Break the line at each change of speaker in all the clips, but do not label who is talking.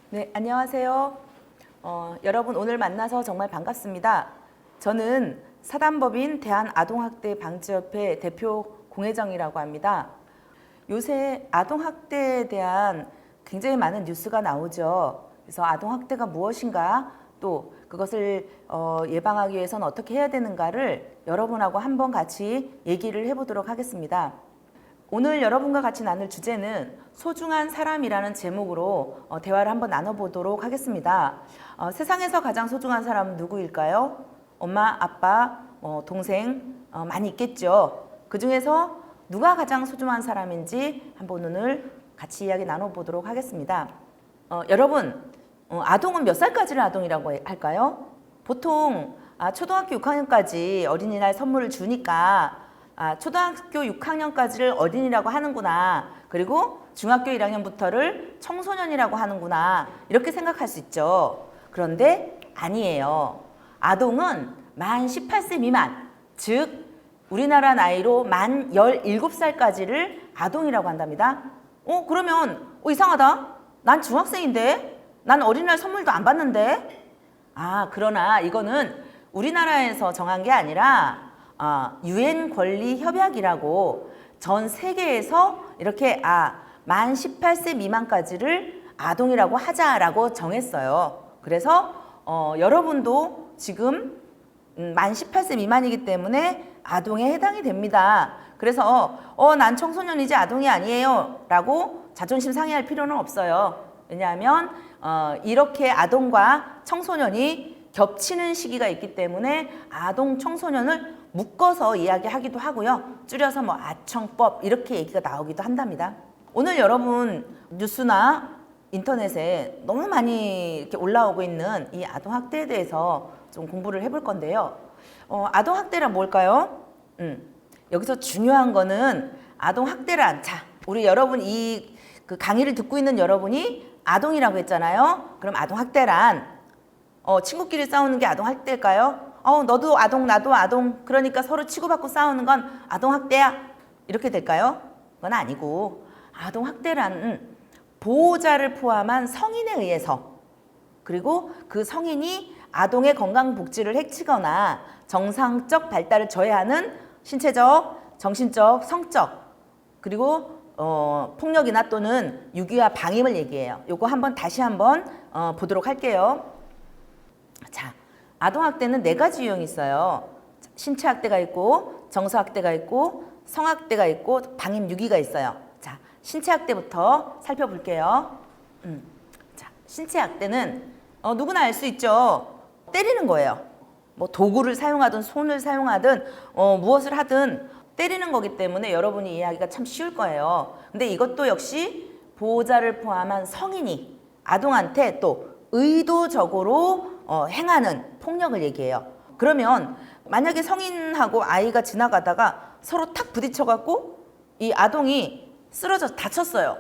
네, 안녕하세요. 여러분 오늘 만나서 정말 반갑습니다. 저는 사단법인 대한아동학대방지협회 대표 공혜정이라고 합니다. 요새 아동학대에 대한 굉장히 많은 뉴스가 나오죠. 그래서 아동학대가 무엇인가, 또 그것을 예방하기 위해서는 어떻게 해야 되는가를 여러분하고 한번 같이 얘기를 해보도록 하겠습니다. 오늘 여러분과 같이 나눌 주제는 소중한 사람이라는 제목으로 대화를 한번 나눠보도록 하겠습니다. 세상에서 가장 소중한 사람은 누구일까요? 엄마, 아빠, 동생 많이 있겠죠. 그 중에서 누가 가장 소중한 사람인지 한번 오늘 같이 이야기 나눠보도록 하겠습니다. 여러분, 아동은 몇 살까지를 아동이라고 할까요? 보통 초등학교 6학년까지 어린이날 선물을 주니까 초등학교 6학년까지를 어린이라고 하는구나. 그리고 중학교 1학년부터를 청소년이라고 하는구나. 이렇게 생각할 수 있죠. 그런데 아니에요. 아동은 만 18세 미만, 즉 우리나라 나이로 만 17살까지를 아동이라고 한답니다. 그러면 이상하다. 난 중학생인데? 난 어린이날 선물도 안 받는데? 그러나 이거는 우리나라에서 정한 게 아니라 UN 권리 협약이라고 전 세계에서 이렇게 만 18세 미만까지를 아동이라고 하자라고 정했어요. 그래서 여러분도 지금 만 18세 미만이기 때문에 아동에 해당이 됩니다. 그래서 난 청소년이지 아동이 아니에요 라고 자존심 상해할 필요는 없어요. 왜냐하면 이렇게 아동과 청소년이 겹치는 시기가 있기 때문에 아동, 청소년을 묶어서 이야기하기도 하고요. 줄여서 아청법 이렇게 얘기가 나오기도 한답니다. 오늘 여러분 뉴스나 인터넷에 너무 많이 이렇게 올라오고 있는 이 아동학대에 대해서 좀 공부를 해볼 건데요. 아동학대란 뭘까요? 여기서 중요한 거는 아동학대란, 우리 여러분 그 강의를 듣고 있는 여러분이 아동이라고 했잖아요. 그럼 아동학대란 친구끼리 싸우는 게 아동학대일까요? 너도 아동, 나도 아동, 그러니까 서로 치고받고 싸우는 건 아동학대야. 이렇게 될까요? 그건 아니고, 아동학대란 보호자를 포함한 성인에 의해서, 그리고 그 성인이 아동의 건강복지를 해치거나 정상적 발달을 저해하는 신체적, 정신적, 성적, 그리고 폭력이나 또는 유기와 방임을 얘기해요. 요거 다시 한번 보도록 할게요. 아동학대는 4가지 유형이 있어요. 신체학대가 있고, 정서학대가 있고, 성학대가 있고, 방임 유기가 있어요. 신체학대부터 살펴볼게요. 신체학대는 누구나 알 수 있죠. 때리는 거예요. 도구를 사용하든 손을 사용하든 무엇을 하든 때리는 거기 때문에 여러분이 이해하기가 참 쉬울 거예요. 근데 이것도 역시 보호자를 포함한 성인이 아동한테 또 의도적으로 행하는 폭력을 얘기해요. 그러면 만약에 성인하고 아이가 지나가다가 서로 탁 부딪혀갖고 이 아동이 쓰러져 다쳤어요.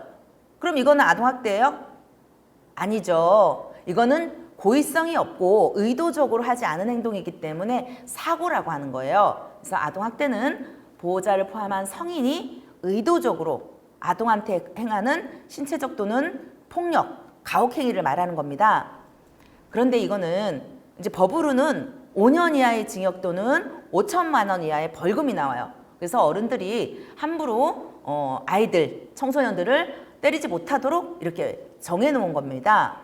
그럼 이거는 아동학대예요? 아니죠. 이거는 고의성이 없고 의도적으로 하지 않은 행동이기 때문에 사고라고 하는 거예요. 그래서 아동학대는 보호자를 포함한 성인이 의도적으로 아동한테 행하는 신체적 또는 폭력, 가혹행위를 말하는 겁니다. 그런데 이거는 이제 법으로는 5년 이하의 징역 또는 5천만 원 이하의 벌금이 나와요. 그래서 어른들이 함부로 아이들, 청소년들을 때리지 못하도록 이렇게 정해놓은 겁니다.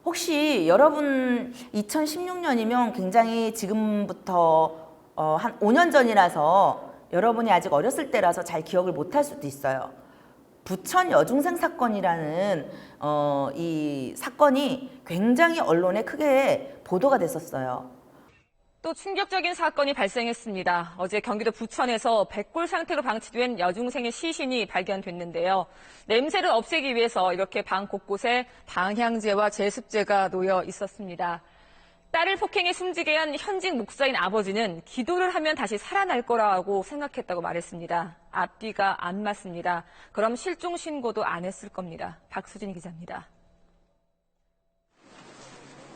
혹시 여러분 2016년이면 굉장히 지금부터 한 5년 전이라서 여러분이 아직 어렸을 때라서 잘 기억을 못할 수도 있어요. 부천 여중생 사건이라는 이 사건이 굉장히 언론에 크게 보도가 됐었어요.
또 충격적인 사건이 발생했습니다. 어제 경기도 부천에서 백골 상태로 방치된 여중생의 시신이 발견됐는데요. 냄새를 없애기 위해서 이렇게 방 곳곳에 방향제와 제습제가 놓여 있었습니다. 딸을 폭행해 숨지게 한 현직 목사인 아버지는 기도를 하면 다시 살아날 거라고 생각했다고 말했습니다. 앞뒤가 안 맞습니다. 그럼 실종 신고도 안 했을 겁니다. 박수진 기자입니다.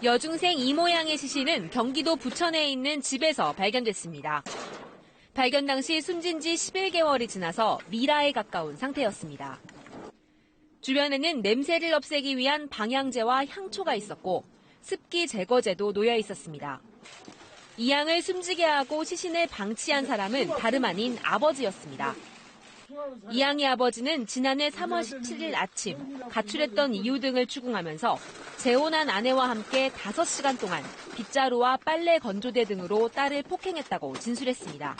여중생 이 모양의 시신은 경기도 부천에 있는 집에서 발견됐습니다. 발견 당시 숨진 지 11개월이 지나서 미라에 가까운 상태였습니다. 주변에는 냄새를 없애기 위한 방향제와 향초가 있었고 습기 제거제도 놓여 있었습니다. 이 양을 숨지게 하고 시신을 방치한 사람은 다름 아닌 아버지였습니다. 이 양의 아버지는 지난해 3월 17일 아침 가출했던 이유 등을 추궁하면서 재혼한 아내와 함께 5시간 동안 빗자루와 빨래 건조대 등으로 딸을 폭행했다고 진술했습니다.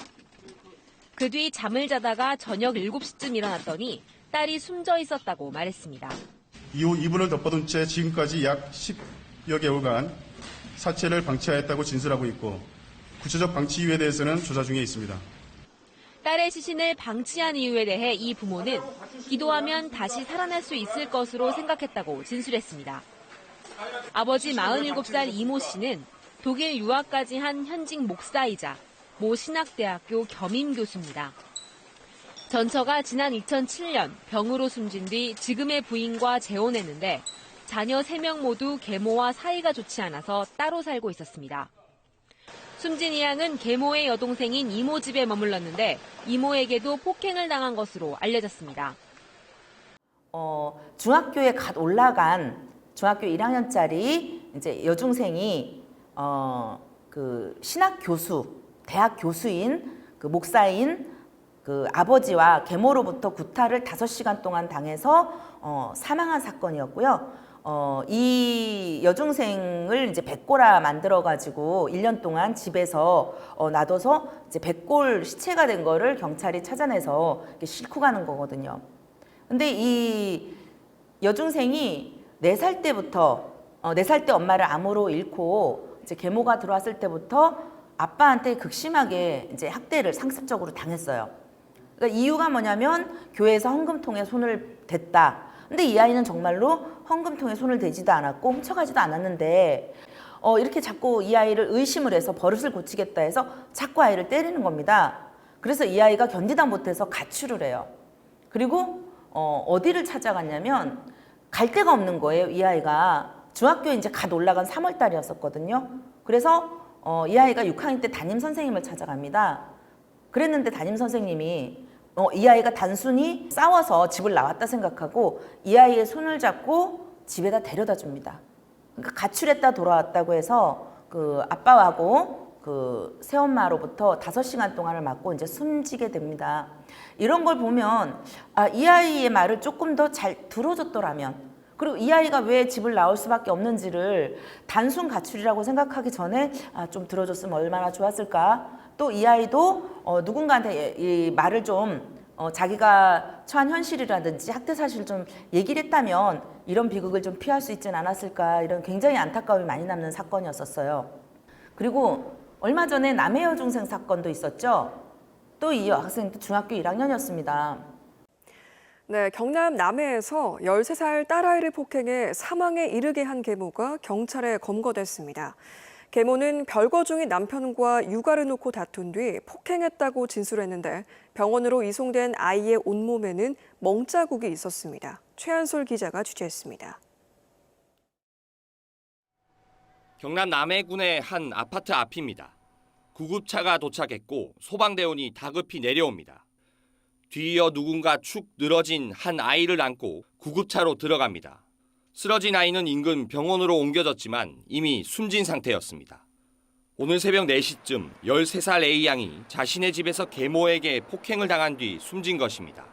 그 뒤 잠을 자다가 저녁 7시쯤 일어났더니 딸이 숨져 있었다고 말했습니다.
이후 이분을 덮어둔 채 지금까지 약 10여 개월간 사체를 방치하였다고 진술하고 있고 구체적 방치 이유에 대해서는 조사 중에 있습니다.
딸의 시신을 방치한 이유에 대해 이 부모는 기도하면 다시 살아날 수 있을 것으로 생각했다고 진술했습니다. 아버지 47살 이모 씨는 독일 유학까지 한 현직 목사이자 모 신학대학교 겸임 교수입니다. 전처가 지난 2007년 병으로 숨진 뒤 지금의 부인과 재혼했는데 자녀 3명 모두 계모와 사이가 좋지 않아서 따로 살고 있었습니다. 숨진 이 양은 계모의 여동생인 이모 집에 머물렀는데 이모에게도 폭행을 당한 것으로 알려졌습니다.
중학교에 갓 올라간 중학교 1학년짜리 이제 여중생이 그 신학 교수, 대학 교수인 그 목사인 그 아버지와 계모로부터 구타를 5시간 동안 당해서 사망한 사건이었고요. 이 여중생을 이제 백골아 만들어 가지고 1년 동안 집에서 놔둬서 이제 백골 시체가 된 거를 경찰이 찾아내서 이렇게 싣고 가는 거거든요. 근데 이 여중생이 4살 때부터 4살 때 엄마를 암으로 잃고 이제 계모가 들어왔을 때부터 아빠한테 극심하게 이제 학대를 상습적으로 당했어요. 그러니까 이유가 뭐냐면 교회에서 헌금통에 손을 댔다. 근데 이 아이는 정말로 헌금통에 손을 대지도 않았고 훔쳐가지도 않았는데 이렇게 자꾸 이 아이를 의심을 해서 버릇을 고치겠다 해서 자꾸 아이를 때리는 겁니다. 그래서 이 아이가 견디다 못해서 가출을 해요. 그리고 어디를 찾아갔냐면 갈 데가 없는 거예요. 이 아이가 중학교에 이제 갓 올라간 3월 달이었었거든요. 그래서 이 아이가 6학년 때 담임 선생님을 찾아갑니다. 그랬는데 담임 선생님이 이 아이가 단순히 싸워서 집을 나왔다 생각하고 이 아이의 손을 잡고 집에다 데려다 줍니다. 그러니까 가출했다 돌아왔다고 해서 그 아빠하고 그 새엄마로부터 5시간 동안을 맞고 이제 숨지게 됩니다. 이런 걸 보면 이 아이의 말을 조금 더 잘 들어줬더라면, 그리고 이 아이가 왜 집을 나올 수밖에 없는지를 단순 가출이라고 생각하기 전에 좀 들어줬으면 얼마나 좋았을까. 또 이 아이도 누군가한테 이 말을 좀 자기가 처한 현실이라든지 학대 사실을 좀 얘기를 했다면 이런 비극을 좀 피할 수 있지는 않았을까, 이런 굉장히 안타까움이 많이 남는 사건이었었어요. 그리고 얼마 전에 남해 여중생 사건도 있었죠. 또 이 여학생도 중학교 1학년이었습니다.
네, 경남 남해에서 13살 딸아이를 폭행해 사망에 이르게 한 계모가 경찰에 검거됐습니다. 계모는 별거 중인 남편과 육아를 놓고 다툰 뒤 폭행했다고 진술했는데 병원으로 이송된 아이의 온몸에는 멍자국이 있었습니다. 최한솔 기자가 취재했습니다.
경남 남해군의 한 아파트 앞입니다. 구급차가 도착했고 소방대원이 다급히 내려옵니다. 뒤이어 누군가 축 늘어진 한 아이를 안고 구급차로 들어갑니다. 쓰러진 아이는 인근 병원으로 옮겨졌지만 이미 숨진 상태였습니다. 오늘 새벽 4시쯤 13살 A양이 자신의 집에서 계모에게 폭행을 당한 뒤 숨진 것입니다.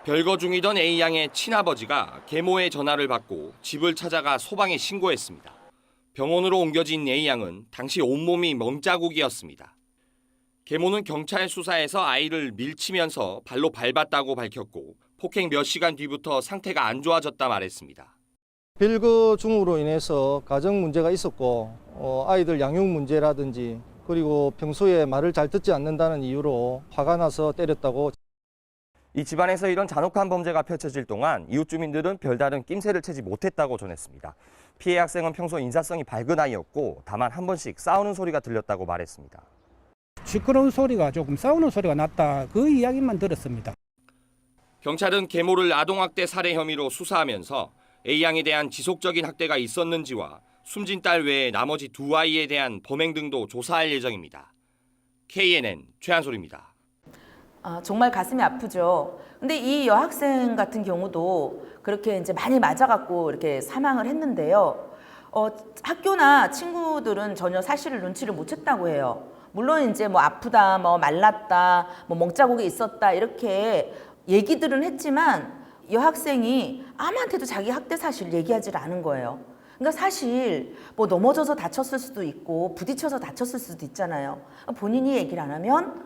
별거 중이던 A양의 친아버지가 계모의 전화를 받고 집을 찾아가 소방에 신고했습니다. 병원으로 옮겨진 A양은 당시 온몸이 멍자국이었습니다. 계모는 경찰 수사에서 아이를 밀치면서 발로 밟았다고 밝혔고 폭행 몇 시간 뒤부터 상태가 안 좋아졌다 말했습니다.
별거 중으로 인해서 가정 문제가 있었고 아이들 양육 문제라든지 그리고 평소에 말을 잘 듣지 않는다는 이유로 화가 나서 때렸다고.
이 집안에서 이런 잔혹한 범죄가 펼쳐질 동안 이웃 주민들은 별다른 낌새를 채지 못했다고 전했습니다. 피해 학생은 평소 인사성이 밝은 아이였고 다만 한 번씩 싸우는 소리가 들렸다고 말했습니다.
시끄러운 소리가 조금 싸우는 소리가 났다, 그 이야기만 들었습니다.
경찰은 계모를 아동학대 살해 혐의로 수사하면서 A양에 대한 지속적인 학대가 있었는지와 숨진 딸 외에 나머지 2아이에 대한 범행 등도 조사할 예정입니다. KNN 최한솔입니다.
정말 가슴이 아프죠. 근데 이 여학생 같은 경우도 그렇게 이제 많이 맞아갖고 이렇게 사망을 했는데요. 학교나 친구들은 전혀 사실을 눈치를 못 챘다고 해요. 물론 이제 뭐 아프다, 뭐 말랐다, 뭐 멍자국이 있었다 이렇게 얘기들은 했지만 여학생이 아무한테도 자기 학대 사실을 얘기하지 않은 거예요. 그러니까 사실 뭐 넘어져서 다쳤을 수도 있고 부딪혀서 다쳤을 수도 있잖아요. 본인이 얘기를 안 하면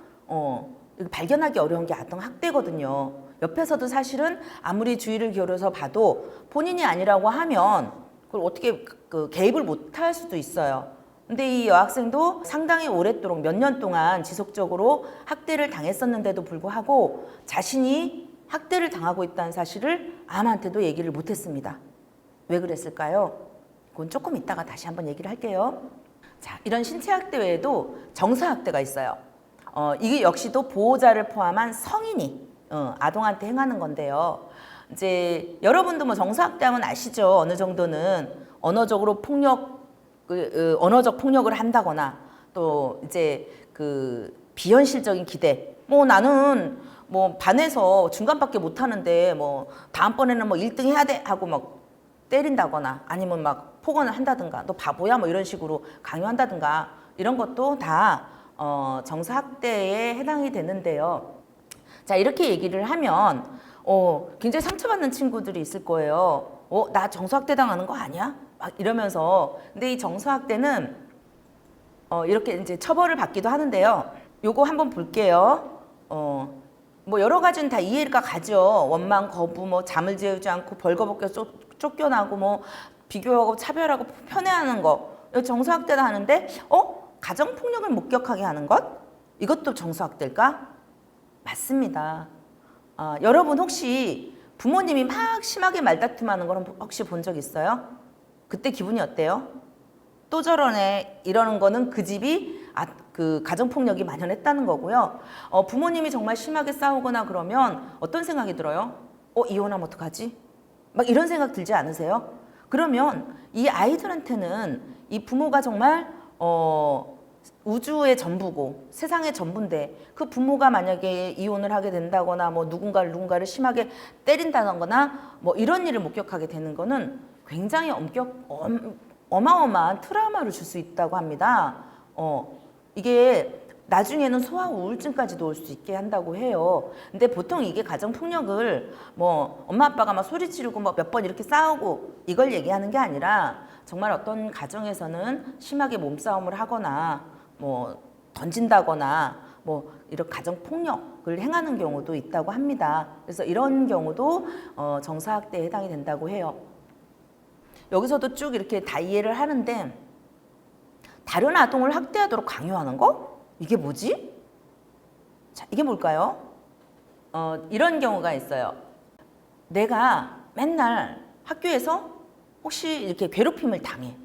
발견하기 어려운 게 아동 학대거든요. 옆에서도 사실은 아무리 주의를 기울여서 봐도 본인이 아니라고 하면 그걸 어떻게 개입을 못 할 수도 있어요. 근데 이 여학생도 상당히 오랫도록 몇 년 동안 지속적으로 학대를 당했었는데도 불구하고 자신이 학대를 당하고 있다는 사실을 아무한테도 얘기를 못 했습니다. 왜 그랬을까요? 그건 조금 이따가 다시 한번 얘기를 할게요. 자, 이런 신체학대 외에도 정서학대가 있어요. 이게 역시도 보호자를 포함한 성인이 아동한테 행하는 건데요. 이제 여러분도 뭐 정서학대하면 아시죠? 어느 정도는 언어적으로 언어적 폭력을 한다거나 또 이제 비현실적인 기대. 뭐 나는 뭐 반에서 중간밖에 못 하는데 뭐 다음번에는 뭐 1등 해야 돼 하고 막 때린다거나 아니면 막 폭언을 한다든가 너 바보야 뭐 이런 식으로 강요한다든가 이런 것도 다 정서학대에 해당이 되는데요. 자, 이렇게 얘기를 하면 굉장히 상처받는 친구들이 있을 거예요. 나 정서학대 당하는 거 아니야? 막 이러면서. 근데 이 정서학대는 이렇게 이제 처벌을 받기도 하는데요. 요거 한번 볼게요. 뭐 여러 가지는 다 이해가 가죠. 원망, 거부, 뭐 잠을 재우지 않고 벌거벗겨 쫓겨나고 뭐 비교하고 차별하고 편애하는 거. 정서학대다 하는데 가정폭력을 목격하게 하는 것? 이것도 정서학대일까? 맞습니다. 여러분 혹시 부모님이 막 심하게 말다툼하는 걸 혹시 본 적 있어요? 그때 기분이 어때요? 또 저러네 이러는 거는 그 집이 가정폭력이 만연했다는 거고요. 부모님이 정말 심하게 싸우거나 그러면 어떤 생각이 들어요? 이혼하면 어떡하지? 막 이런 생각 들지 않으세요? 그러면 이 아이들한테는 이 부모가 정말 우주의 전부고 세상의 전부인데 그 부모가 만약에 이혼을 하게 된다거나 뭐 누군가를 심하게 때린다거나 뭐 이런 일을 목격하게 되는 거는 굉장히 어마어마한 트라우마를 줄 수 있다고 합니다. 이게 나중에는 소아 우울증까지도 올 수 있게 한다고 해요. 근데 보통 이게 가정폭력을 뭐 엄마 아빠가 막 소리 지르고 뭐 몇 번 이렇게 싸우고 이걸 얘기하는 게 아니라 정말 어떤 가정에서는 심하게 몸싸움을 하거나 뭐 던진다거나 뭐 이런 가정폭력을 행하는 경우도 있다고 합니다. 그래서 이런 경우도 정서학대에 해당이 된다고 해요. 여기서도 쭉 이렇게 다 이해를 하는데 다른 아동을 학대하도록 강요하는 거? 이게 뭐지? 자, 이게 뭘까요? 이런 경우가 있어요. 내가 맨날 학교에서 혹시 이렇게 괴롭힘을 당해.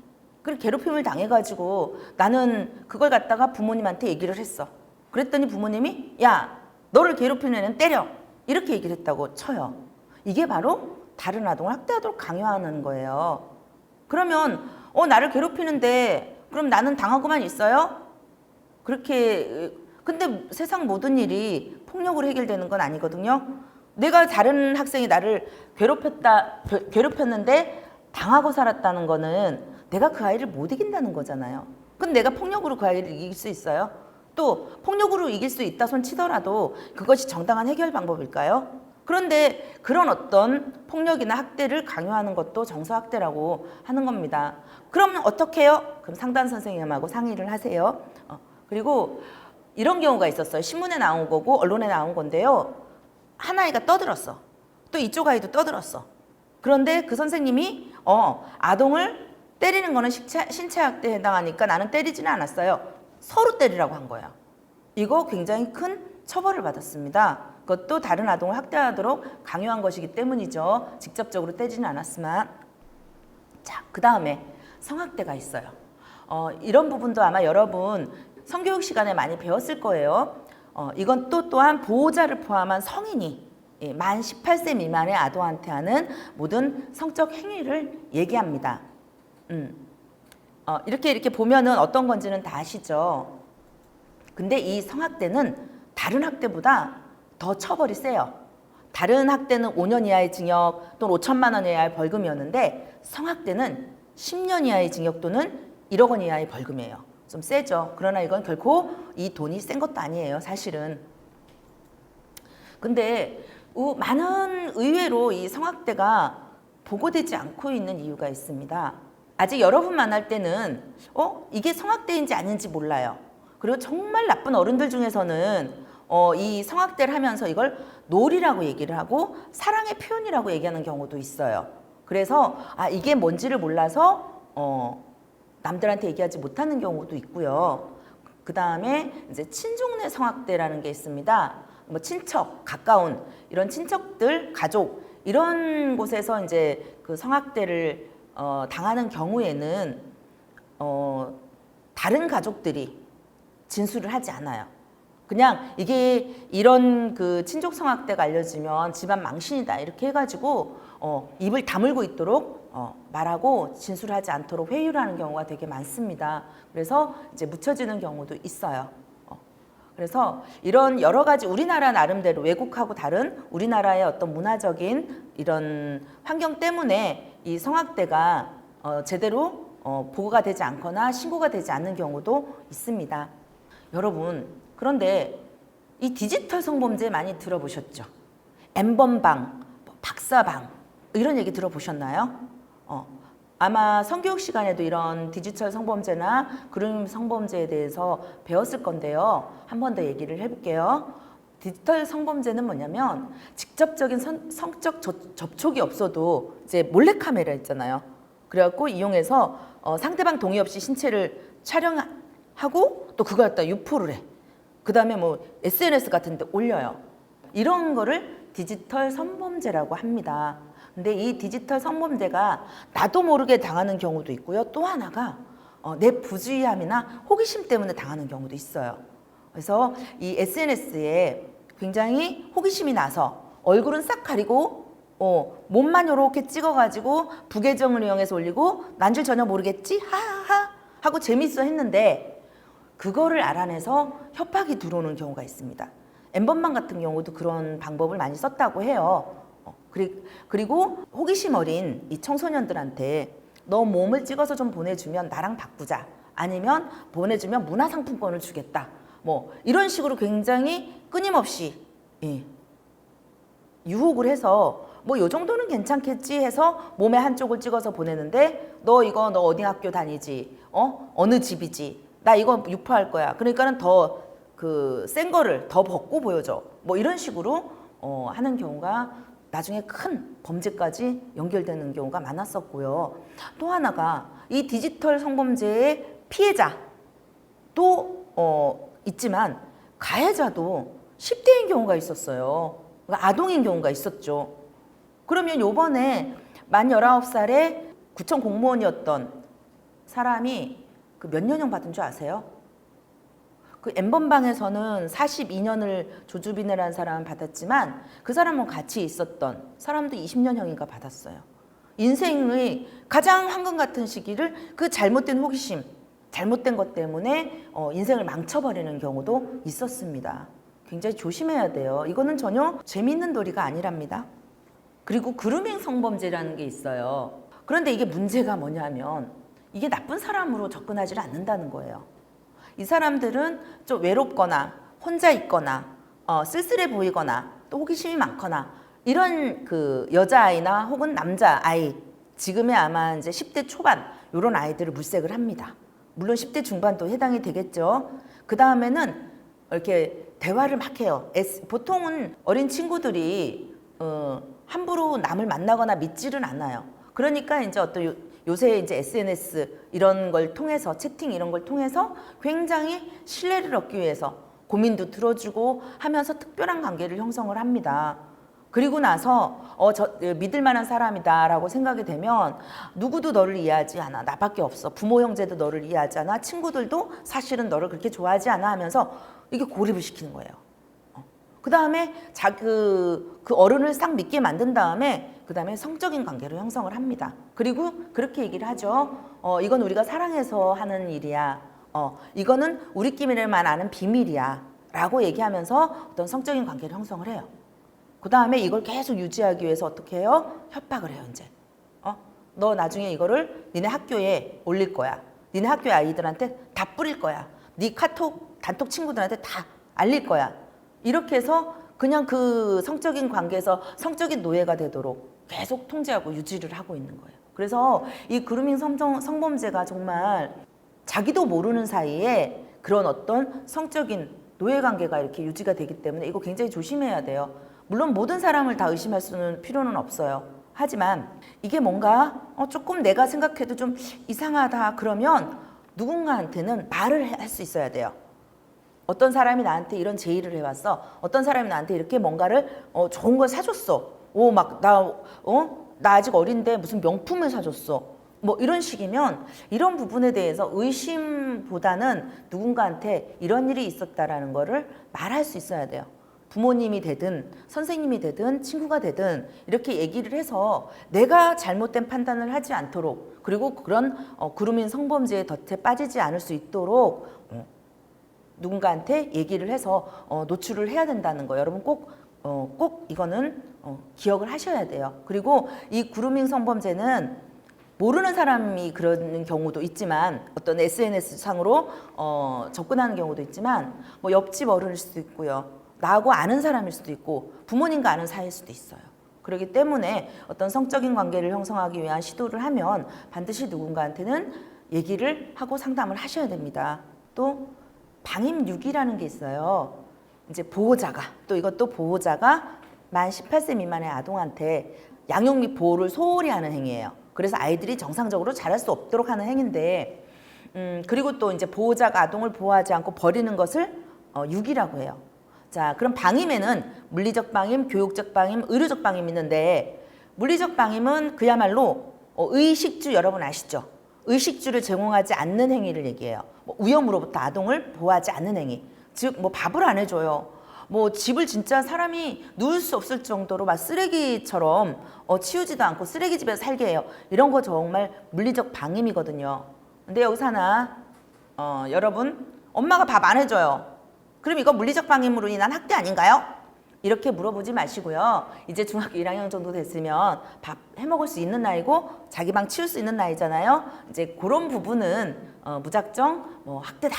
그리고 괴롭힘을 당해가지고 나는 그걸 갖다가 부모님한테 얘기를 했어. 그랬더니 부모님이 야, 너를 괴롭히는 애는 때려. 이렇게 얘기를 했다고 쳐요. 이게 바로 다른 아동을 학대하도록 강요하는 거예요. 그러면 나를 괴롭히는데 그럼 나는 당하고만 있어요? 그렇게 근데 세상 모든 일이 폭력으로 해결되는 건 아니거든요. 내가 다른 학생이 나를 괴롭혔는데 당하고 살았다는 거는 내가 그 아이를 못 이긴다는 거잖아요. 근데 내가 폭력으로 그 아이를 이길 수 있어요? 또 폭력으로 이길 수 있다 손 치더라도 그것이 정당한 해결 방법일까요? 그런데 그런 어떤 폭력이나 학대를 강요하는 것도 정서학대라고 하는 겁니다. 그러면 어떻게 해요? 그럼 상담 선생님하고 상의를 하세요. 그리고 이런 경우가 있었어요. 신문에 나온 거고 언론에 나온 건데요. 한 아이가 떠들었어. 또 이쪽 아이도 떠들었어. 그런데 그 선생님이 아동을 때리는 거는 신체학대에 해당하니까 나는 때리지는 않았어요. 서로 때리라고 한 거예요. 이거 굉장히 큰 처벌을 받았습니다. 그것도 다른 아동을 학대하도록 강요한 것이기 때문이죠. 직접적으로 때리지는 않았지만. 자, 그 다음에 성학대가 있어요. 이런 부분도 아마 여러분 성교육 시간에 많이 배웠을 거예요. 이건 또한 보호자를 포함한 성인이 만 18세 미만의 아동한테 하는 모든 성적 행위를 얘기합니다. 이렇게 보면은 어떤 건지는 다 아시죠. 근데 이 성학대는 다른 학대보다 더 처벌이 세요. 다른 학대는 5년 이하의 징역 또는 5천만 원 이하의 벌금이었는데 성학대는 10년 이하의 징역 또는 1억 원 이하의 벌금이에요. 좀 세죠. 그러나 이건 결코 이 돈이 센 것도 아니에요, 사실은. 근데 많은 의외로 이 성학대가 보고되지 않고 있는 이유가 있습니다. 아직 여러분 만날 때는 이게 성학대인지 아닌지 몰라요. 그리고 정말 나쁜 어른들 중에서는 이 성학대를 하면서 이걸 놀이라고 얘기를 하고 사랑의 표현이라고 얘기하는 경우도 있어요. 그래서 이게 뭔지를 몰라서 남들한테 얘기하지 못하는 경우도 있고요. 그 다음에 이제 친족내 성학대라는 게 있습니다. 뭐 친척, 가까운 이런 친척들, 가족 이런 곳에서 이제 그 성학대를 당하는 경우에는 다른 가족들이 진술을 하지 않아요. 그냥 이게 이런 그 친족 성학대가 알려지면 집안 망신이다 이렇게 해가지고 입을 다물고 있도록 말하고 진술하지 않도록 회유를 하는 경우가 되게 많습니다. 그래서 이제 묻혀지는 경우도 있어요. 그래서 이런 여러 가지 우리나라 나름대로 외국하고 다른 우리나라의 어떤 문화적인 이런 환경 때문에 이 성학대가 제대로 보고가 되지 않거나 신고가 되지 않는 경우도 있습니다. 여러분, 그런데 이 디지털 성범죄 많이 들어보셨죠? N번방, 박사방 이런 얘기 들어보셨나요? 아마 성교육 시간에도 이런 디지털 성범죄나 그룹 성범죄에 대해서 배웠을 건데요. 한 번 더 얘기를 해볼게요. 디지털 성범죄는 뭐냐면 직접적인 성적 접촉이 없어도 이제 몰래카메라 있잖아요. 그래갖고 이용해서 상대방 동의 없이 신체를 촬영하고 또 그걸 갖다 유포를 해. 그 다음에 뭐 SNS 같은 데 올려요. 이런 거를 디지털 성범죄라고 합니다. 근데 이 디지털 성범죄가 나도 모르게 당하는 경우도 있고요. 또 하나가 내 부주의함이나 호기심 때문에 당하는 경우도 있어요. 그래서 이 SNS에 굉장히 호기심이 나서 얼굴은 싹 가리고 몸만 이렇게 찍어가지고 부계정을 이용해서 올리고 난 줄 전혀 모르겠지? 하하하 하고 재밌어 했는데 그거를 알아내서 협박이 들어오는 경우가 있습니다. N번방 같은 경우도 그런 방법을 많이 썼다고 해요. 그리고 호기심 어린 이 청소년들한테 너 몸을 찍어서 좀 보내주면 나랑 바꾸자. 아니면 보내주면 문화상품권을 주겠다. 뭐 이런 식으로 굉장히 끊임없이 유혹을 해서 뭐 요 정도는 괜찮겠지 해서 몸의 한쪽을 찍어서 보내는데 너 어디 학교 다니지? 어느 집이지? 나 이거 유포할 거야. 그러니까는 더 그 센 거를 더 벗고 보여줘. 뭐 이런 식으로 하는 경우가 나중에 큰 범죄까지 연결되는 경우가 많았었고요. 또 하나가 이 디지털 성범죄의 피해자도 있지만 가해자도 10대인 경우가 있었어요. 그러니까 아동인 경우가 있었죠. 그러면 요번에 만 19살의 구청 공무원이었던 사람이 그 몇 년형 받은 줄 아세요? 그 N번방에서는 42년을 조주빈이라는 사람은 받았지만 그 사람은 같이 있었던 사람도 20년형인가 받았어요. 인생의 가장 황금 같은 시기를 그 잘못된 호기심, 잘못된 것 때문에 인생을 망쳐버리는 경우도 있었습니다. 굉장히 조심해야 돼요. 이거는 전혀 재미있는 놀이가 아니랍니다. 그리고 그루밍 성범죄라는 게 있어요. 그런데 이게 문제가 뭐냐면 이게 나쁜 사람으로 접근하지 않는다는 거예요. 이 사람들은 좀 외롭거나 혼자 있거나 쓸쓸해 보이거나 또 호기심이 많거나 이런 그 여자아이나 혹은 남자아이 지금의 아마 이제 10대 초반 이런 아이들을 물색을 합니다. 물론 10대 중반도 해당이 되겠죠. 그 다음에는 이렇게 대화를 막 해요. 보통은 어린 친구들이 함부로 남을 만나거나 믿지는 않아요. 그러니까 이제 어떤 요새 이제 SNS 이런 걸 통해서 채팅 이런 걸 통해서 굉장히 신뢰를 얻기 위해서 고민도 들어주고 하면서 특별한 관계를 형성을 합니다. 그리고 나서 저 믿을 만한 사람이다라고 생각이 되면 누구도 너를 이해하지 않아. 나밖에 없어. 부모 형제도 너를 이해하지 않아. 친구들도 사실은 너를 그렇게 좋아하지 않아 하면서 이게 고립을 시키는 거예요. 그 다음에 그 어른을 싹 믿게 만든 다음에 그 다음에 성적인 관계로 형성을 합니다. 그리고 그렇게 얘기를 하죠. 이건 우리가 사랑해서 하는 일이야. 이거는 우리끼리만 아는 비밀이야. 라고 얘기하면서 어떤 성적인 관계를 형성을 해요. 그 다음에 이걸 계속 유지하기 위해서 어떻게 해요? 협박을 해요, 이제. 너 나중에 이거를 니네 학교에 올릴 거야. 니네 학교의 아이들한테 다 뿌릴 거야. 네 카톡, 단톡 친구들한테 다 알릴 거야. 이렇게 해서 그냥 그 성적인 관계에서 성적인 노예가 되도록 계속 통제하고 유지를 하고 있는 거예요. 그래서 이 그루밍 성범죄가 정말 자기도 모르는 사이에 그런 어떤 성적인 노예 관계가 이렇게 유지가 되기 때문에 이거 굉장히 조심해야 돼요. 물론 모든 사람을 다 의심할 수는 필요는 없어요. 하지만 이게 뭔가 조금 내가 생각해도 좀 이상하다 그러면 누군가한테는 말을 할 수 있어야 돼요. 어떤 사람이 나한테 이런 제의를 해왔어. 어떤 사람이 나한테 이렇게 뭔가를 좋은 걸 사줬어. 나 아직 어린데 무슨 명품을 사줬어. 뭐 이런 식이면 이런 부분에 대해서 의심보다는 누군가한테 이런 일이 있었다라는 거를 말할 수 있어야 돼요. 부모님이 되든 선생님이 되든 친구가 되든 이렇게 얘기를 해서 내가 잘못된 판단을 하지 않도록 그리고 그런 그루밍 성범죄의 덫에 빠지지 않을 수 있도록 누군가한테 얘기를 해서 노출을 해야 된다는 거 여러분 꼭 이거는 기억을 하셔야 돼요. 그리고 이 그루밍 성범죄는 모르는 사람이 그런 경우도 있지만 어떤 SNS 상으로 접근하는 경우도 있지만 뭐 옆집 어른일 수도 있고요. 나하고 아는 사람일 수도 있고 부모님과 아는 사이일 수도 있어요. 그렇기 때문에 어떤 성적인 관계를 형성하기 위한 시도를 하면 반드시 누군가한테는 얘기를 하고 상담을 하셔야 됩니다. 또 방임육이라는 게 있어요. 이제 보호자가 또 이것도 보호자가 만 18세 미만의 아동한테 양육 및 보호를 소홀히 하는 행위예요. 그래서 아이들이 정상적으로 자랄 수 없도록 하는 행위인데 그리고 또 이제 보호자가 아동을 보호하지 않고 버리는 것을 육이라고 해요. 자, 그럼 방임에는 물리적 방임, 교육적 방임, 의료적 방임이 있는데 물리적 방임은 그야말로 의식주 여러분 아시죠? 의식주를 제공하지 않는 행위를 얘기해요. 위험으로부터 아동을 보호하지 않는 행위. 즉, 밥을 안 해줘요. 집을 진짜 사람이 누울 수 없을 정도로 막 쓰레기처럼 치우지도 않고 쓰레기집에서 살게 해요. 이런 거 정말 물리적 방임이거든요. 근데 여기서 하나 여러분 엄마가 밥 안 해줘요. 그럼 이거 물리적 방임으로 인한 학대 아닌가요? 이렇게 물어보지 마시고요. 이제 중학교 1학년 정도 됐으면 밥 해먹을 수 있는 나이고 자기 방 치울 수 있는 나이잖아요. 이제 그런 부분은 무작정 학대다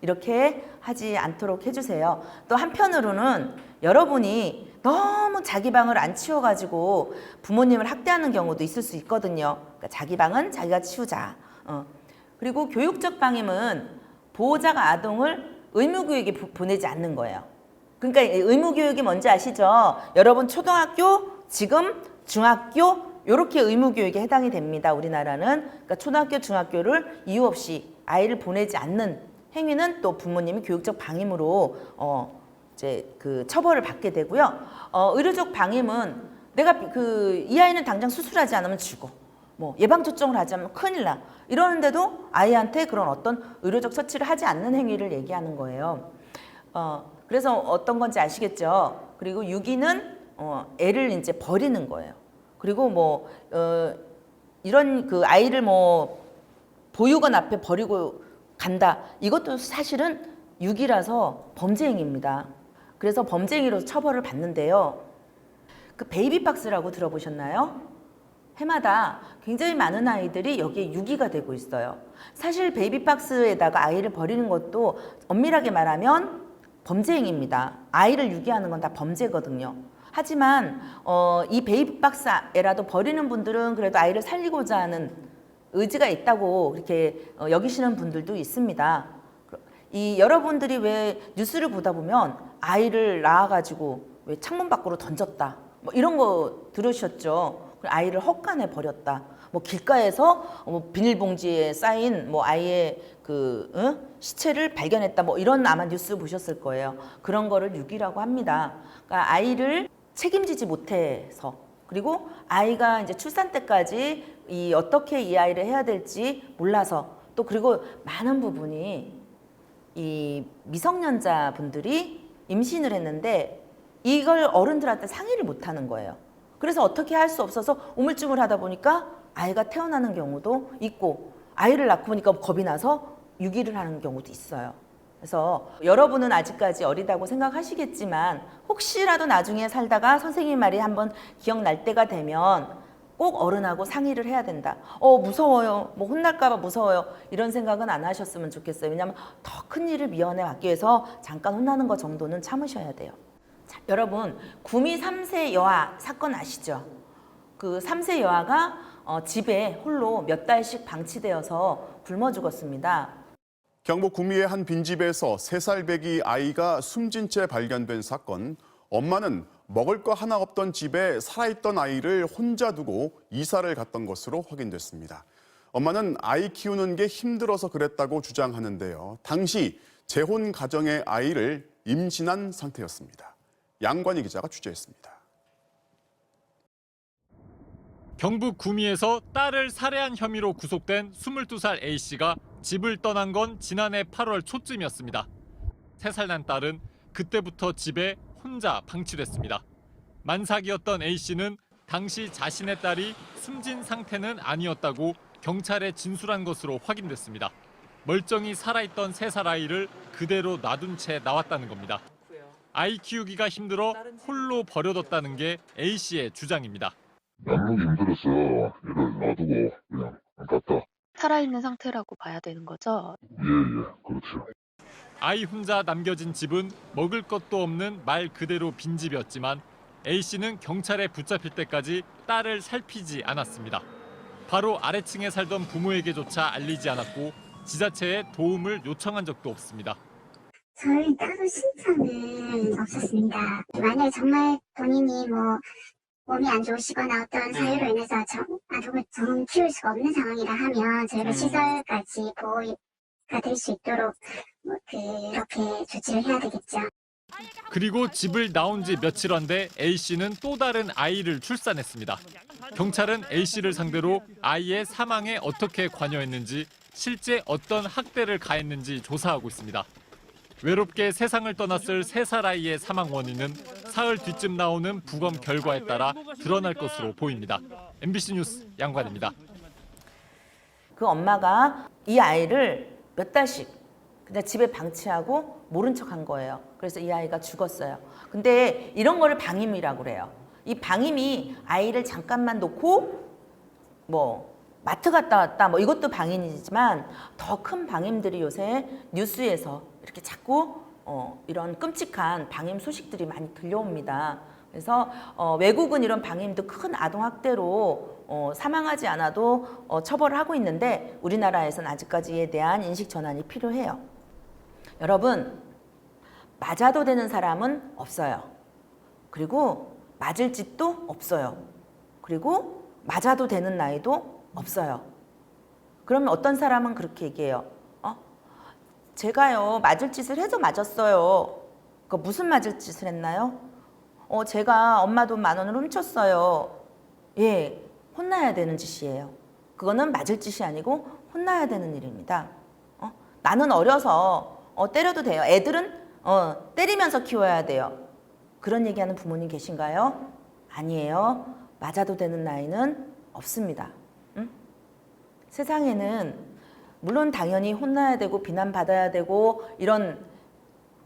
이렇게 하지 않도록 해주세요. 또 한편으로는 여러분이 너무 자기 방을 안 치워가지고 부모님을 학대하는 경우도 있을 수 있거든요. 그러니까 자기 방은 자기가 치우자. 그리고 교육적 방임은 보호자가 아동을 의무교육에 보내지 않는 거예요. 그러니까 의무교육이 뭔지 아시죠? 여러분 초등학교, 지금 중학교 이렇게 의무교육에 해당이 됩니다. 우리나라는 그러니까 초등학교, 중학교를 이유 없이 아이를 보내지 않는 행위는 또 부모님이 교육적 방임으로 이제 그 처벌을 받게 되고요. 의료적 방임은 내가 이 아이는 당장 수술하지 않으면 죽어. 예방 접종을 하지 않으면 큰일 나. 이러는데도 아이한테 그런 어떤 의료적 처치를 하지 않는 행위를 얘기하는 거예요. 그래서 어떤 건지 아시겠죠? 그리고 유기는 애를 이제 버리는 거예요. 그리고 이런 그 아이를 보육원 앞에 버리고 간다. 이것도 사실은 유기라서 범죄 행위입니다. 그래서 범죄 행위로 처벌을 받는데요. 그 베이비박스라고 들어보셨나요? 해마다 굉장히 많은 아이들이 여기에 유기가 되고 있어요. 사실 베이비박스에다가 아이를 버리는 것도 엄밀하게 말하면 범죄 행위입니다. 아이를 유기하는 건 다 범죄거든요. 하지만 이 베이비박스에라도 버리는 분들은 그래도 아이를 살리고자 하는 의지가 있다고 이렇게 여기시는 분들도 있습니다. 여러분들이 왜 뉴스를 보다 보면 아이를 낳아가지고 왜 창문 밖으로 던졌다 이런 거 들으셨죠? 아이를 헛간에 버렸다. 길가에서 비닐봉지에 쌓인 아이의 시체를 발견했다. 이런 아마 뉴스 보셨을 거예요. 그런 거를 유기라고 합니다. 그러니까 아이를 책임지지 못해서 그리고 아이가 이제 출산 때까지 어떻게 이 아이를 해야 될지 몰라서 또 그리고 많은 부분이 이 미성년자 분들이 임신을 했는데 이걸 어른들한테 상의를 못 하는 거예요. 그래서 어떻게 할 수 없어서 우물쭈물 하다 보니까 아이가 태어나는 경우도 있고 아이를 낳고 보니까 겁이 나서 유기를 하는 경우도 있어요. 그래서 여러분은 아직까지 어리다고 생각하시겠지만 혹시라도 나중에 살다가 선생님 말이 한번 기억날 때가 되면 꼭 어른하고 상의를 해야 된다. 무서워요. 뭐 혼날까 봐 무서워요. 이런 생각은 안 하셨으면 좋겠어요. 왜냐하면 더 큰 일을 미연에 막기 위해서 잠깐 혼나는 것 정도는 참으셔야 돼요. 자, 여러분, 구미 3세 여아 사건 아시죠? 그 3세 여아가 집에 홀로 몇 달씩 방치되어서 굶어 죽었습니다.
경북 구미의 한 빈집에서 3살 배기 아이가 숨진 채 발견된 사건. 엄마는 먹을 거 하나 없던 집에 살아있던 아이를 혼자 두고 이사를 갔던 것으로 확인됐습니다. 엄마는 아이 키우는 게 힘들어서 그랬다고 주장하는데요. 당시 재혼 가정의 아이를 임신한 상태였습니다. 양관희 기자가 취재했습니다.
경북 구미에서 딸을 살해한 혐의로 구속된 22살 A씨가 집을 떠난 건 지난해 8월 초쯤이었습니다. 3살 난 딸은 그때부터 집에 혼자 방치됐습니다. 만삭이었던 A씨는 당시 자신의 딸이 숨진 상태는 아니었다고 경찰에 진술한 것으로 확인됐습니다. 멀쩡히 살아있던 3살 아이를 그대로 놔둔 채 나왔다는 겁니다. 아이 키우기가 힘들어 홀로 버려뒀다는 게 A씨의 주장입니다.
양육이 힘들었어. 얘를 놔두고 그냥 갔다.
살아있는 상태라고 봐야 되는 거죠?
예, 그렇죠.
아이 혼자 남겨진 집은 먹을 것도 없는 말 그대로 빈집이었지만 A씨는 경찰에 붙잡힐 때까지 딸을 살피지 않았습니다. 바로 아래층에 살던 부모에게조차 알리지 않았고 지자체에 도움을 요청한 적도 없습니다.
저희 따로 신청은 없었습니다. 만약에 정말 본인이 몸이 안 좋으시거나 어떤 사유로 인해서 아동을 정 키울 수가 없는 상황이라 하면 저희가 시설까지 보호가 될 수 있도록 그렇게 조치를 해야 되겠죠.
그리고 집을 나온 지 며칠 안 돼 A씨는 또 다른 아이를 출산했습니다. 경찰은 A씨를 상대로 아이의 사망에 어떻게 관여했는지, 실제 어떤 학대를 가했는지 조사하고 있습니다. 외롭게 세상을 떠났을 3살 아이의 사망 원인은 사흘 뒤쯤 나오는 부검 결과에 따라 드러날 것으로 보입니다. MBC 뉴스 양관입니다.
그 엄마가 이 아이를 몇 달씩 그냥 집에 방치하고 모른 척한 거예요. 그래서 이 아이가 죽었어요. 근데 이런 거를 방임이라고 그래요. 이 방임이 아이를 잠깐만 놓고 마트 갔다 왔다 이것도 방임이지만 더 큰 방임들이 요새 뉴스에서 이렇게 자꾸 이런 끔찍한 방임 소식들이 많이 들려옵니다. 그래서 외국은 이런 방임도 큰 아동학대로 사망하지 않아도 처벌을 하고 있는데 우리나라에서는 아직까지 이에 대한 인식 전환이 필요해요. 여러분, 맞아도 되는 사람은 없어요. 그리고 맞을 짓도 없어요. 그리고 맞아도 되는 나이도 없어요. 그러면 어떤 사람은 그렇게 얘기해요. 제가요 맞을 짓을 해서 맞았어요. 무슨 맞을 짓을 했나요? 제가 엄마 돈 10,000원을 훔쳤어요. 예, 혼나야 되는 짓이에요. 그거는 맞을 짓이 아니고 혼나야 되는 일입니다. 나는 어려서 때려도 돼요. 애들은 때리면서 키워야 돼요. 그런 얘기하는 부모님 계신가요? 아니에요. 맞아도 되는 나이는 없습니다. 세상에는 물론 당연히 혼나야 되고 비난받아야 되고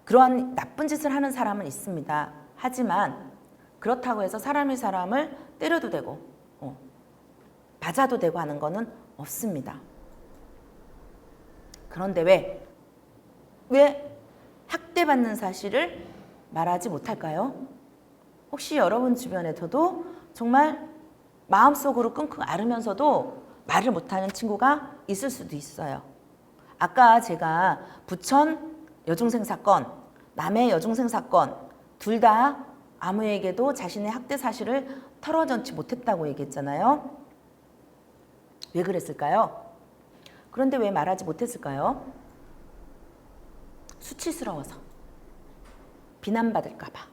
그러한 나쁜 짓을 하는 사람은 있습니다. 하지만 그렇다고 해서 사람이 사람을 때려도 되고 맞아도 되고 하는 거는 없습니다. 그런데 왜 학대받는 사실을 말하지 못할까요? 혹시 여러분 주변에서도 정말 마음속으로 끙끙 앓으면서도 말을 못하는 친구가 있을 수도 있어요. 아까 제가 부천 여중생 사건, 남해 여중생 사건 둘 다 아무에게도 자신의 학대 사실을 털어놓지 못했다고 얘기했잖아요. 왜 그랬을까요? 그런데 왜 말하지 못했을까요? 수치스러워서, 비난받을까 봐.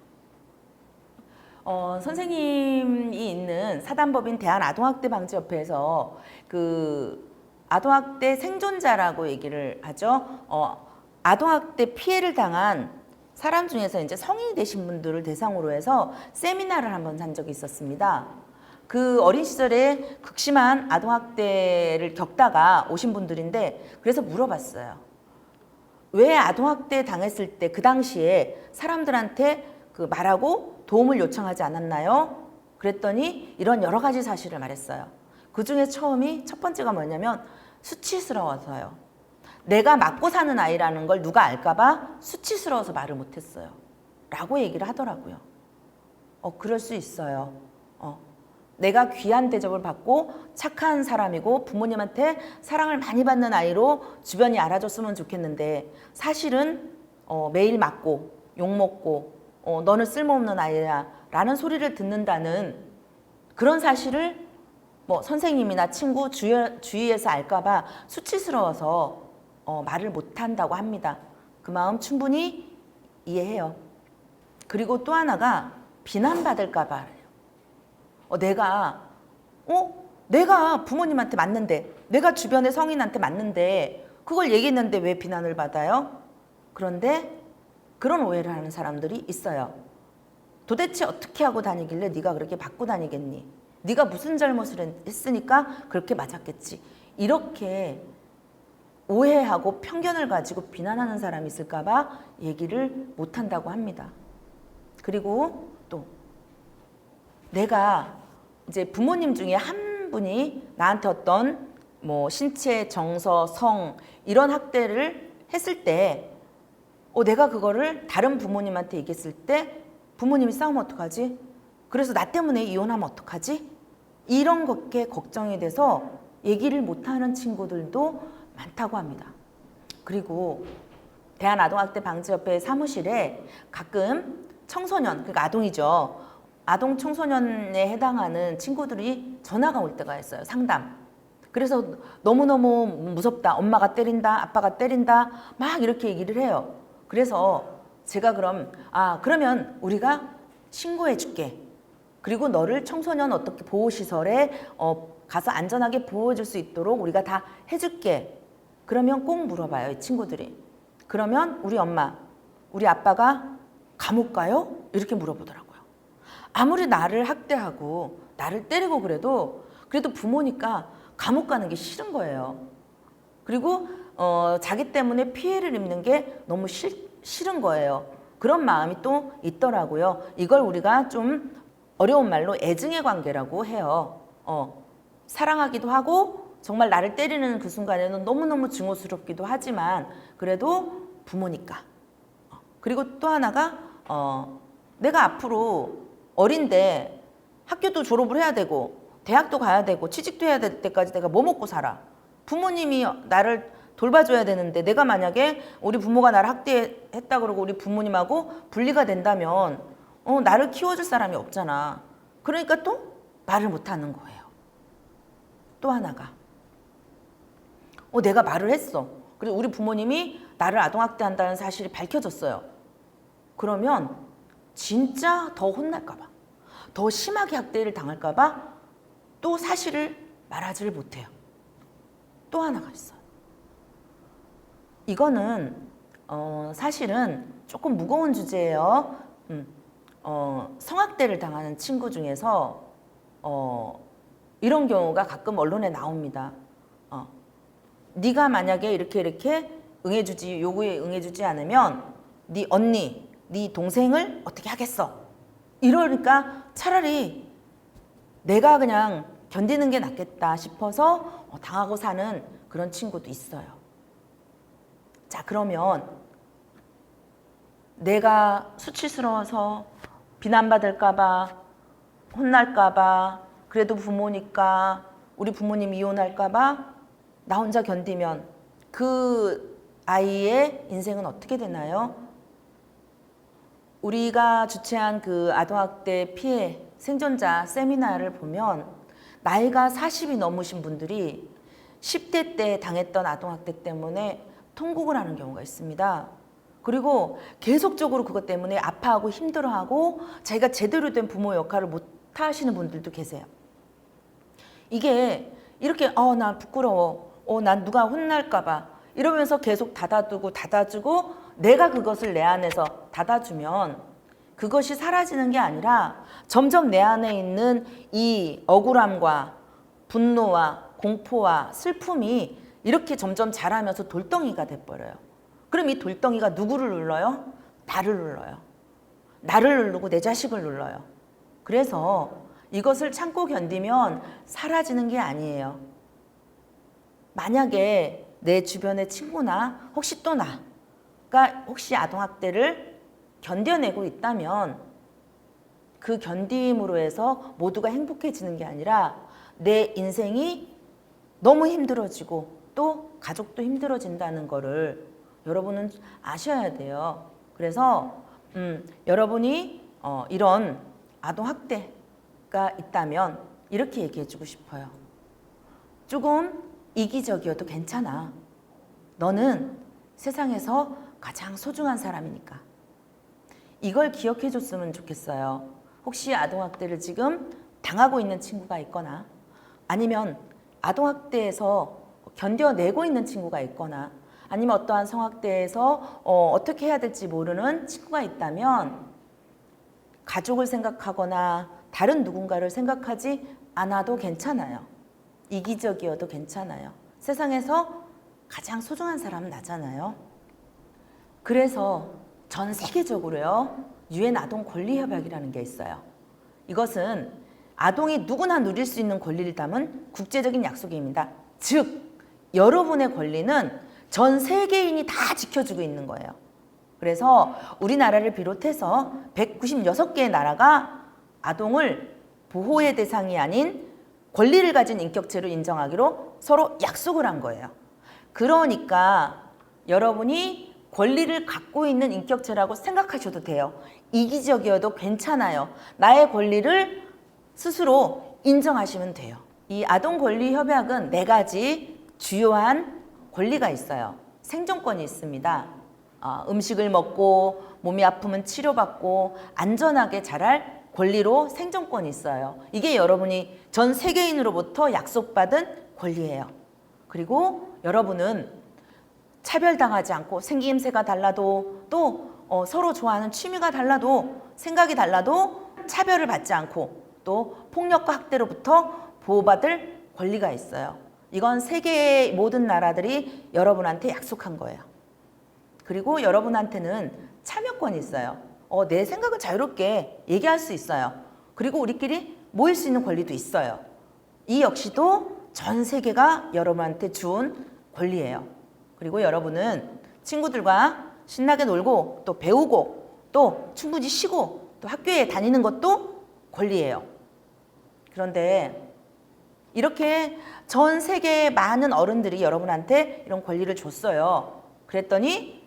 선생님이 있는 사단법인 대한아동학대방지협회에서 아동학대 생존자라고 얘기를 하죠. 아동학대 피해를 당한 사람 중에서 이제 성인이 되신 분들을 대상으로 해서 세미나를 한번 한 적이 있었습니다. 그 어린 시절에 극심한 아동학대를 겪다가 오신 분들인데 그래서 물어봤어요. 왜 아동학대 당했을 때 그 당시에 사람들한테 그 말하고 도움을 요청하지 않았나요? 그랬더니 이런 여러 가지 사실을 말했어요. 그 중에 첫 번째가 뭐냐면 수치스러워서요. 내가 맞고 사는 아이라는 걸 누가 알까봐 수치스러워서 말을 못했어요. 라고 얘기를 하더라고요. 그럴 수 있어요. 내가 귀한 대접을 받고 착한 사람이고 부모님한테 사랑을 많이 받는 아이로 주변이 알아줬으면 좋겠는데 사실은 매일 맞고 욕먹고 너는 쓸모없는 아이야 라는 소리를 듣는다는 그런 사실을 뭐 선생님이나 친구 주위에서 알까봐 수치스러워서 말을 못한다고 합니다. 그 마음 충분히 이해해요. 그리고 또 하나가 비난받을까봐 내가 부모님한테 맞는데 내가 주변의 성인한테 맞는데 그걸 얘기했는데 왜 비난을 받아요? 그런데 그런 오해를 하는 사람들이 있어요. 도대체 어떻게 하고 다니길래 네가 그렇게 받고 다니겠니? 네가 무슨 잘못을 했으니까 그렇게 맞았겠지. 이렇게 오해하고 편견을 가지고 비난하는 사람이 있을까 봐 얘기를 못한다고 합니다. 그리고 또 내가 이제 부모님 중에 한 분이 나한테 어떤 뭐 신체, 정서, 성 이런 학대를 했을 때 내가 그거를 다른 부모님한테 얘기했을 때 부모님이 싸우면 어떡하지? 그래서 나 때문에 이혼하면 어떡하지? 이런 것에 걱정이 돼서 얘기를 못하는 친구들도 많다고 합니다. 그리고 대한아동학대방지협회 사무실에 가끔 청소년, 그러니까 아동이죠. 아동 청소년에 해당하는 친구들이 전화가 올 때가 있어요. 상담. 그래서 너무너무 무섭다. 엄마가 때린다. 아빠가 때린다. 막 이렇게 얘기를 해요. 그래서 제가 그러면 우리가 신고해 줄게. 그리고 너를 청소년 어떻게 보호시설에 가서 안전하게 보호해 줄 수 있도록 우리가 다 해줄게. 그러면 꼭 물어봐요. 이 친구들이. 그러면 우리 엄마, 우리 아빠가 감옥 가요? 이렇게 물어보더라고요. 아무리 나를 학대하고 나를 때리고 그래도 부모니까 감옥 가는 게 싫은 거예요. 그리고 자기 때문에 피해를 입는 게 너무 싫은 거예요. 그런 마음이 또 있더라고요. 이걸 우리가 좀 어려운 말로 애증의 관계라고 해요. 사랑하기도 하고 정말 나를 때리는 그 순간에는 너무너무 증오스럽기도 하지만 그래도 부모니까. 그리고 또 하나가 내가 앞으로 어린데 학교도 졸업을 해야 되고 대학도 가야 되고 취직도 해야 될 때까지 내가 뭐 먹고 살아? 부모님이 나를 돌봐줘야 되는데 내가 만약에 우리 부모가 나를 학대했다 그러고 우리 부모님하고 분리가 된다면 나를 키워줄 사람이 없잖아. 그러니까 또 말을 못하는 거예요. 또 하나가 내가 말을 했어. 그리고 우리 부모님이 나를 아동학대한다는 사실이 밝혀졌어요. 그러면 진짜 더 혼날까 봐. 더 심하게 학대를 당할까 봐 또 사실을 말하지를 못해요. 또 하나가 있어요. 이거는 사실은 조금 무거운 주제예요. 성학대를 당하는 친구 중에서 이런 경우가 가끔 언론에 나옵니다. 네가 만약에 이렇게 요구에 응해주지 않으면 네 언니, 네 동생을 어떻게 하겠어? 이러니까 차라리 내가 그냥 견디는 게 낫겠다 싶어서 당하고 사는 그런 친구도 있어요. 자, 그러면 내가 수치스러워서 비난받을까 봐, 혼날까 봐, 그래도 부모니까 우리 부모님 이혼할까 봐 나 혼자 견디면 그 아이의 인생은 어떻게 되나요? 우리가 주최한 그 아동학대 피해 생존자 세미나를 보면 나이가 40이 넘으신 분들이 10대 때 당했던 아동학대 때문에 통곡을 하는 경우가 있습니다. 그리고 계속적으로 그것 때문에 아파하고 힘들어하고 자기가 제대로 된 부모 역할을 못 하시는 분들도 계세요. 이게 이렇게 나 부끄러워. 난 누가 혼날까 봐. 이러면서 계속 닫아주고 내가 그것을 내 안에서 닫아주면 그것이 사라지는 게 아니라 점점 내 안에 있는 이 억울함과 분노와 공포와 슬픔이 이렇게 점점 자라면서 돌덩이가 돼버려요. 그럼 이 돌덩이가 누구를 눌러요? 나를 눌러요. 나를 누르고 내 자식을 눌러요. 그래서 이것을 참고 견디면 사라지는 게 아니에요. 만약에 내 주변의 친구나 혹시 또 나가 혹시 아동학대를 견뎌내고 있다면 그 견딤으로 해서 모두가 행복해지는 게 아니라 내 인생이 너무 힘들어지고 또 가족도 힘들어진다는 거를 여러분은 아셔야 돼요. 그래서 여러분이 이런 아동학대가 있다면 이렇게 얘기해주고 싶어요. 조금 이기적이어도 괜찮아. 너는 세상에서 가장 소중한 사람이니까. 이걸 기억해줬으면 좋겠어요. 혹시 아동학대를 지금 당하고 있는 친구가 있거나 아니면 아동학대에서 견뎌내고 있는 친구가 있거나 아니면 어떠한 성학대에서 어떻게 해야 될지 모르는 친구가 있다면 가족을 생각하거나 다른 누군가를 생각하지 않아도 괜찮아요. 이기적이어도 괜찮아요. 세상에서 가장 소중한 사람은 나잖아요. 그래서 전 세계적으로요, 유엔 아동 권리 협약이라는 게 있어요. 이것은 아동이 누구나 누릴 수 있는 권리를 담은 국제적인 약속입니다. 즉, 여러분의 권리는 전 세계인이 다 지켜주고 있는 거예요. 그래서 우리나라를 비롯해서 196개의 나라가 아동을 보호의 대상이 아닌 권리를 가진 인격체로 인정하기로 서로 약속을 한 거예요. 그러니까 여러분이 권리를 갖고 있는 인격체라고 생각하셔도 돼요. 이기적이어도 괜찮아요. 나의 권리를 스스로 인정하시면 돼요. 이 아동권리협약은 4가지 주요한 권리가 있어요. 생존권이 있습니다. 음식을 먹고 몸이 아프면 치료받고 안전하게 자랄 권리로 생존권이 있어요. 이게 여러분이 전 세계인으로부터 약속받은 권리예요. 그리고 여러분은 차별당하지 않고 생김새가 달라도 또 서로 좋아하는 취미가 달라도 생각이 달라도 차별을 받지 않고 또 폭력과 학대로부터 보호받을 권리가 있어요. 이건 세계의 모든 나라들이 여러분한테 약속한 거예요. 그리고 여러분한테는 참여권이 있어요. 내 생각을 자유롭게 얘기할 수 있어요. 그리고 우리끼리 모일 수 있는 권리도 있어요. 이 역시도 전 세계가 여러분한테 준 권리예요. 그리고 여러분은 친구들과 신나게 놀고 또 배우고 또 충분히 쉬고 또 학교에 다니는 것도 권리예요. 그런데 이렇게 전 세계의 많은 어른들이 여러분한테 이런 권리를 줬어요. 그랬더니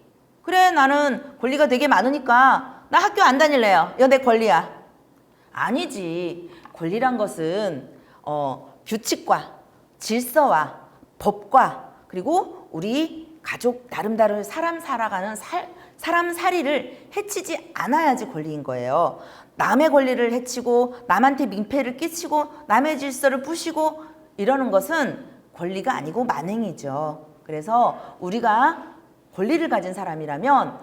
그래, 나는 권리가 되게 많으니까 나 학교 안 다닐래요. 이거 내 권리야. 아니지. 권리란 것은 규칙과 질서와 법과 그리고 우리 가족 나름대로 사람 살아가는 사람 살이를 해치지 않아야지 권리인 거예요. 남의 권리를 해치고 남한테 민폐를 끼치고 남의 질서를 부시고 이러는 것은 권리가 아니고 만행이죠. 그래서 우리가 권리를 가진 사람이라면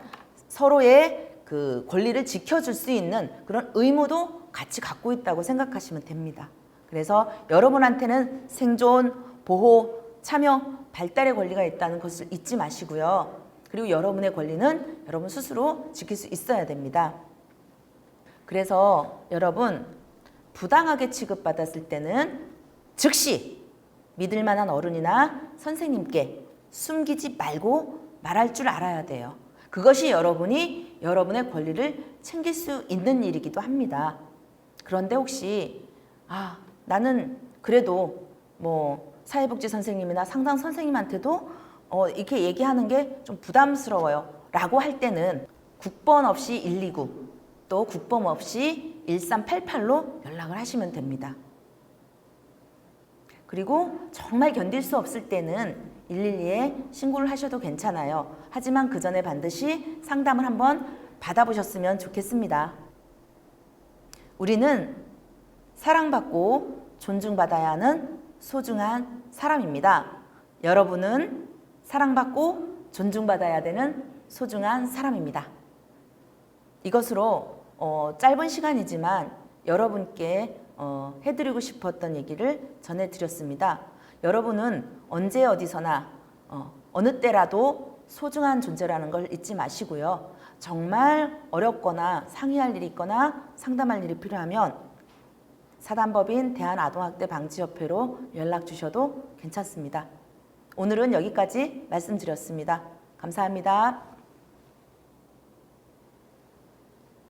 서로의 그 권리를 지켜줄 수 있는 그런 의무도 같이 갖고 있다고 생각하시면 됩니다. 그래서 여러분한테는 생존, 보호, 참여, 발달의 권리가 있다는 것을 잊지 마시고요. 그리고 여러분의 권리는 여러분 스스로 지킬 수 있어야 됩니다. 그래서 여러분 부당하게 취급받았을 때는 즉시 믿을 만한 어른이나 선생님께 숨기지 말고 말할 줄 알아야 돼요. 그것이 여러분이 여러분의 권리를 챙길 수 있는 일이기도 합니다. 그런데 혹시 나는 그래도 뭐 사회복지 선생님이나 상담 선생님한테도 이렇게 얘기하는 게 좀 부담스러워요 라고 할 때는 국번 없이 129 또 국번 없이 1388로 연락을 하시면 됩니다. 그리고 정말 견딜 수 없을 때는 112에 신고를 하셔도 괜찮아요. 하지만 그 전에 반드시 상담을 한번 받아보셨으면 좋겠습니다. 우리는 사랑받고 존중받아야 하는 소중한 사람입니다. 여러분은 사랑받고 존중받아야 되는 소중한 사람입니다. 이것으로 짧은 시간이지만 여러분께 해드리고 싶었던 얘기를 전해드렸습니다. 여러분은 언제 어디서나 어느 때라도 소중한 존재라는 걸 잊지 마시고요. 정말 어렵거나 상의할 일이 있거나 상담할 일이 필요하면 사단법인 대한아동학대방지협회로 연락 주셔도 괜찮습니다. 오늘은 여기까지 말씀드렸습니다. 감사합니다.